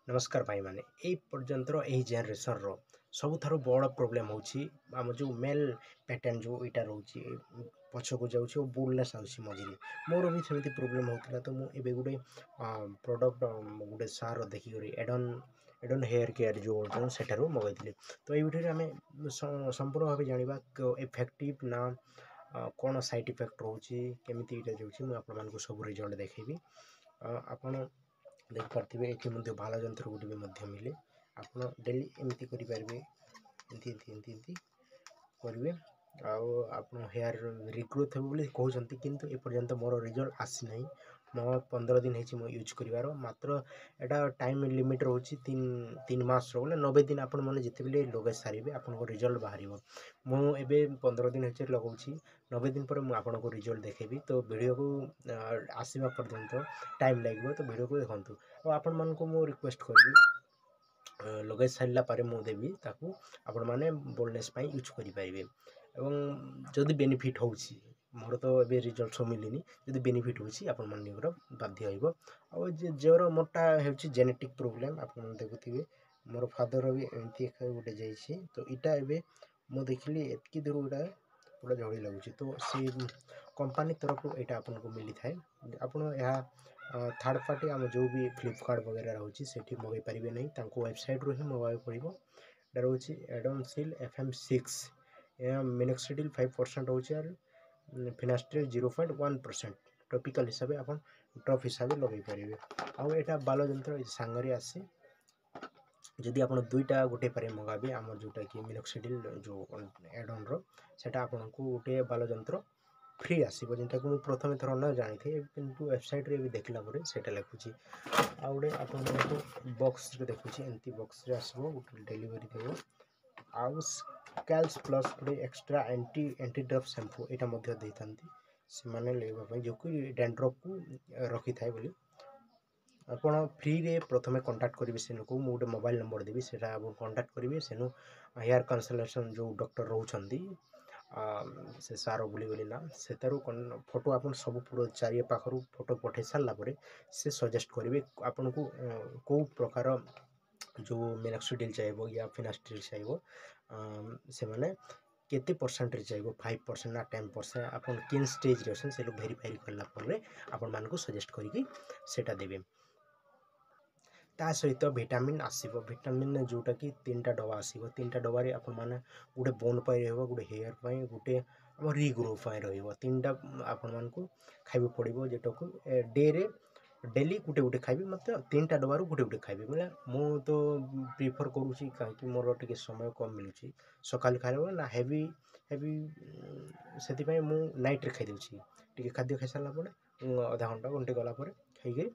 नमस्कार भाई माने एई पर्यंतर एही जेनरेशन रो सबुठारु बड़ प्रोब्लेम होची आम जो मेल पैटर्न जो इटा रोची पछको जाउची ओ बोलनेस आउची मझिरे मोर भी सेମିତି प्रोब्लेम होतिला तो मु एबे गुडे प्रोडक्ट गुडे सार देखि करी एडन हेयर केयर जो बोलछन सेठारु मगाइथिले तो एई भिडियो आमे संपूर्ण भाबे जानिबा इफेक्टिव ना कौन साइड इफेक्ट रोची केमिति इटा जाउची मु आपन मानको सब रिजल्ट देखेबी आपण देखिपारे ये भाला जंत्र गुटे भी मिले आप डेली एमती करेंगे एमती करेंगे आप हेयर रिग्रोथ हे कहते किंतु एपर्यंत मोर रिजल्ट आसी ना मो 15 दिन हो यूज कर मात्र एटा टाइम लिमिट रोचे तीन मास बोले 90 दिन आप जिते लगे सारे आपको रिजल्ट बाहर मुझे 15 दिन हो लगाऊँ 90 दिन पर मुझे रिजल्ट देखेबी तो वीडियो को आसवा पर्यंत टाइम लगे तो वीडियो को देखूँ और आपण मानक मु रिक्वेस्ट करी लगे सारापर मुझे ताकू आपण मैंने बोल्डनेस यूज करेंगे एवं जदि बेनिफिट हो मोर तो ये रिजल्ट सब मिलनी जदि बेनिफिट होची आपण मानकर बाध्य होइबो और जोर मोटा होची जेनेटिक प्रोब्लेम आपण देखुथिबे मोर फादर भी एमती गोटे जाइए तो इटा एबे मु देखली एतकी दूर गुड़ा पूरा झड़ी लगुच तो से कंपनी तरफ यहाँ आपको मिली थाए आपड़ यहाँ थर्ड पार्टी आम जो भी फ्लिपकार्ट वगैरह रोचे से मगै पारे नहीं वेबसाइट रू ही मगाई पड़ो रोचे एडोनसिल FM6 मिनोक्सिडिल 5% रोचे फिनास्ट्रिल 0.1% टॉपिकल हिसाब से आप ड्रप हिसाब से लगे पारे आउ यहाँ बाल जंत्र सांगरे आसे जदि आप दुईटा गोटे पारे मगाबे आम जोटा कि मिनोक्सिडिल जो एडन रोटा आपन को गोटे बाल जंत्र फ्री आसो जेनटा को प्रथम थर न जानी थे किंतु वेबसाइट रे भी देखला परे सेटा लिखुची आ गोटे आपन बॉक्स रे देखुची एंती बॉक्स रे आसबो गोटे डिलीवरी देबो आउ स्कैल्स प्लस गोटे एक्स्ट्रा एंटी ड्रप शैम्पू एटा मध्ये देइथांती से माने लेबा पई जो कि डैंड्रफ को रखी थाए बोली आपड़ फ्री रे प्रथम कांटेक्ट करेंगे से लोक मुझे गोटे मोबाइल नंबर देवी से कांटेक्ट करेंगे सेनु हेयर कंसल्टेशन जो डॉक्टर रोचंदी से सार बोली ना से फोटो आप सब पूरा चारि पाखर फोटो पठे सारापर से सजेस्ट करेंगे आपन को कौ प्रकार जो मिनोक्सिडिल चाहिए या फिनास्ट्रिल चाहिए से माने केते परसेंट चाहिए 5% ना 10% आप किन स्टेज रे से लोग भेरीफाई कला आपण मानको सजेस्ट करिकी सेटा देबे ता सहित विटामिन आसो विटामिन जोटा कि 3टा डबा आसो 3टा डबारे आप गोटे बोन रहा गोटे हेयर पाई गोटे आम रिग्रो रो3टा आपण खाइबे पड़ो जोटा को डे रे डेली गोटे गोटे खाइबे मत 3टा डबारू गोटे गोटे खाइबे बोले मु तो प्रिफर करुँची कहीं मोर टे समय कम मिलूँ सकाल खाइबा ना हेवी हेवी से मु नाइट रे खाई टे खाद्य खाई सारापर आधा घंटा घंटे गलापर खाई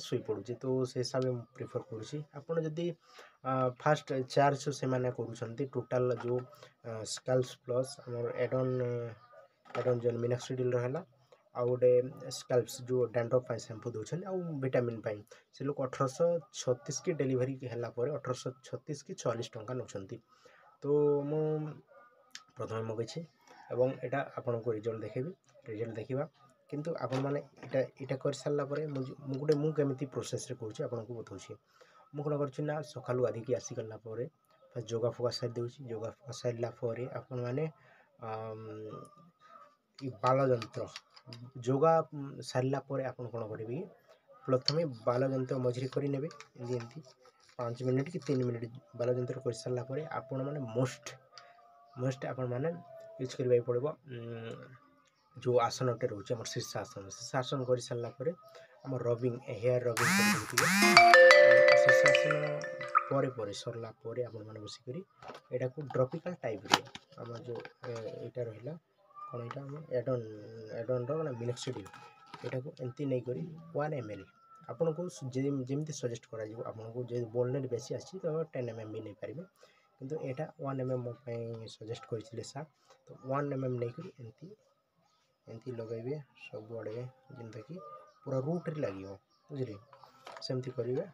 शुई पड़ुची तो से हिसाब से प्रिफर करुँची आपड़ जदि फास्ट चार्ज से माने करुँच टोटाल जो स्कैल्स प्लस आम एडन जो मिनोक्सिडिल रहा आ गोटे स्कैल्प्स जो डैंड्रफ शैम्पू दौरान आउ विटामिन से लोग 1836 की डेलीवरी है 1836 कि 44 टंका नौकरी तो मु प्रथम मगैछी एवं एटा आपन को रिजल्ट देखेबी रिजल्ट देखा किंतु आपण माने इटा कर सारा पर गोटे मुझे केमी प्रोसेस करुँच आपको बताऊँ मु कौन कर सकालू गाधिकी आसीगला जोगा फोगा सारी दूसरी जोगा फोगा सारापर आपण मैंने बाल जंत्र जोगा सारापर आप कौन करेंगे प्रथम बाल जंत्र मझे करे 5 मिनिट कि 3 मिनिट बाल जंत्र कर सारापर आपण मैंने मोस्ट आपण मैंने यूज करने पड़ो जो आसनटे रोचे आम शीर्षासन कर सारापर आम रबिंग हेयर रबिंग शीर्षासन पर सरलापर आप बसिक यहाँ को ड्रपिकल टाइप रे आम जो यहाँ रहा कौन यहाँ एडन रो मिनोक्सिडिल यहाँ को एमती नहीं करी 1 ml आपन को जमी सजेस्ट करको जो बोलनेट बेसी आसी तो 10 mm भी नहीं पारे किंतु यहाँ 1 mm मो सजेस्ट करते सार तो 1 mm नहीं करी एमती लगेबे सब आड़े जेनता कि पूरा रूट रे लगे बुझे सेमती करेंगे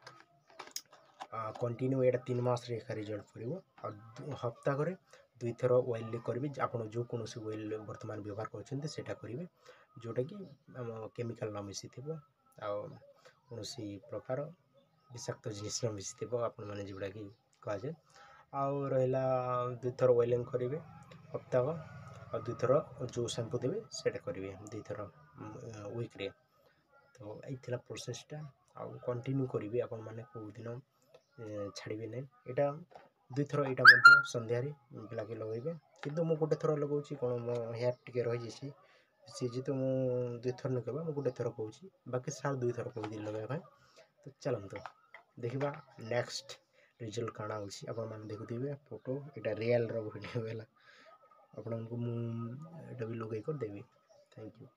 कंटिन्यू यहाँ 3 मास रिजल्ट पड़ो हप्ता करे 2 थर ऑयल करेंगे आप जो कौन ऑयल बर्तमान व्यवहार करटा करेंगे जोटा कि केमिकल न मिसी थी कौन प्रकार ବିଷାକ୍ତ ଜିନିଷ ମିଶିଥିବ ଆପଣମାନେ ଯେଉଁଟାକି କୁହାଯାଏ। ଆଉ ରହିଲା 2 ଥର ଅଏଲିଂ କରିବେ ସପ୍ତାହ, ଆଉ 2 ଥର ଯେଉଁ ସାମ୍ପୁ ଦେବେ ସେଇଟା କରିବେ 2 ଥର ୱିକ୍ରେ। ତ ଏଇ ଥିଲା ପ୍ରୋସେସ୍ଟା, ଆଉ କଣ୍ଟିନ୍ୟୁ କରିବେ ଆପଣମାନେ, କେଉଁଦିନ ଛାଡ଼ିବେ ନାହିଁ। ଏଇଟା 2 ଥର ଏଇଟା ମଧ୍ୟ ସନ୍ଧ୍ୟାରେ ଲାଗି ଲଗାଇବେ। କିନ୍ତୁ ମୁଁ ଗୋଟେ ଥର ଲଗାଉଛି, କ'ଣ ମୋ ହେୟାର୍ ଟିକେ ରହିଯାଇଛି ସିଏ ଯେହେତୁ ମୁଁ 2 ଥର ନ କହିବା, ମୁଁ ଗୋଟେ ଥର କହୁଛି, ବାକି ସାର୍ 2 ଥର କହିଦେଲି ଲଗାଇବା ପାଇଁ। ତ ଚାଲନ୍ତୁ ଦେଖିବା ନେକ୍ସଟ ରେଜଲ୍ଟ କାଣା ହେଉଛି। ଆପଣମାନେ ଦେଖୁଥିବେ ଫଟୋ, ଏଇଟା ରିଏଲ୍ର ଭିଡ଼ିଓ ହେଲା, ଆପଣଙ୍କୁ ମୁଁ ଏଇଟା ବି ଲଗାଇ କରି ଦେବି। Thank you.